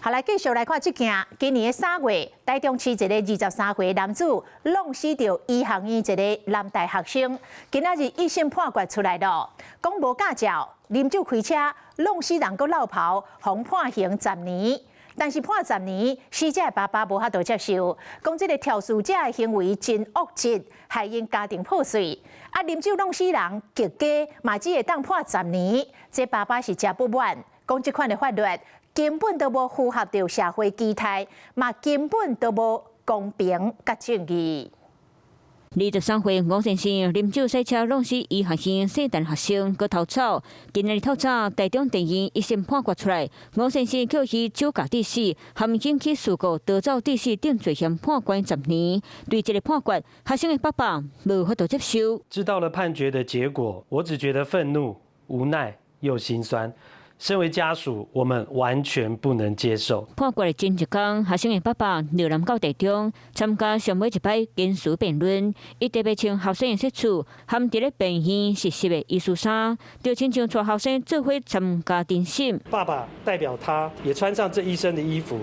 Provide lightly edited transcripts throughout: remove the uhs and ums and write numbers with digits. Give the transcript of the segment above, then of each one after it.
好，来继续来看这件。今年的3月，台中市一个23岁男子弄死着医学院一个男大学生，今仔日一审判决出来了，讲无驾照、啉酒开车、弄死人搁落跑，互判刑10年。但是判10年，死者的爸爸无法度接受，讲这个肇事者的行为真恶质，害因家庭破碎。啊，啉酒弄死人，极加嘛只会当判10年，这爸爸是真不满，讲这款的法律根本都无符合着社会期待，嘛根本都无公平甲正义。23岁吴先生啉酒赛车弄死医学院圣诞学生，搁逃走。今日透早，台中地院一审判决出来，吴先生扣去酒驾致死、含引起事故逃走致死等罪嫌，判关10年。对这个判决，学生的爸爸无法度接受。知道了判决的结果，我只觉得愤怒、无奈又心酸。身为家属，我们完全不能接受。判决的前一天，学生的爸爸刘南到台中参加上尾一摆刑事辩论，伊特别穿学生的制服，含伫咧辩院实习的医术衫，就亲像带学生做伙参加庭审。爸爸代表他，也穿上这医生的衣服，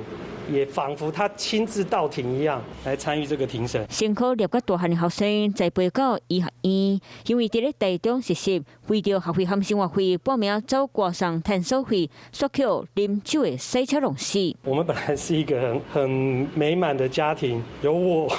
也仿佛他亲自到庭一样来参与这个庭审。辛苦入到大汉的学生，在陪到医学院，因为伫咧台中实习，为着学费和生活费，报名走挂上摊收费，索取啉酒的赛车弄死。我们本来是一个很美满的家庭，有我、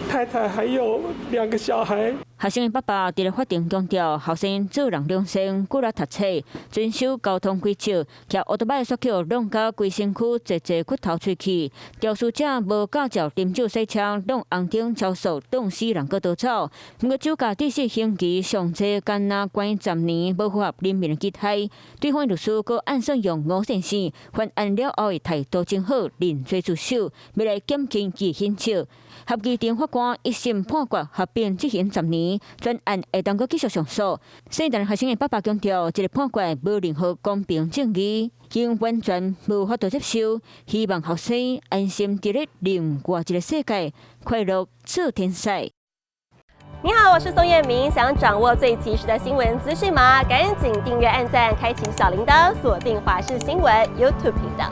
太太还有2个小孩。学生的爸爸伫咧法庭强调，学生做人良心，顾力读册，遵守交通规则，骑奥多摆索取弄到规身躯坐骨头喙齿。肇事者无驾照啉酒赛车，弄红灯超速，弄死人搁逃走。不过酒驾致死刑期上济干那关10年，无符合人民的期待。对方律师搁按算用吴先生犯案了后的态度真好，认罪自首，要来减轻其刑责。合议庭法官一审判决合并执行10年，专案会当阁继续上诉。圣诞学生的爸爸强调，这个判决无任何公平正义，因完全无法度接受。希望学生安心伫咧另外一个世界，快乐做天使。你好，我是宋彦明。想掌握最及时的新闻资讯吗？赶紧订阅、按赞、开启小铃铛，锁定华视新闻 YouTube 频道。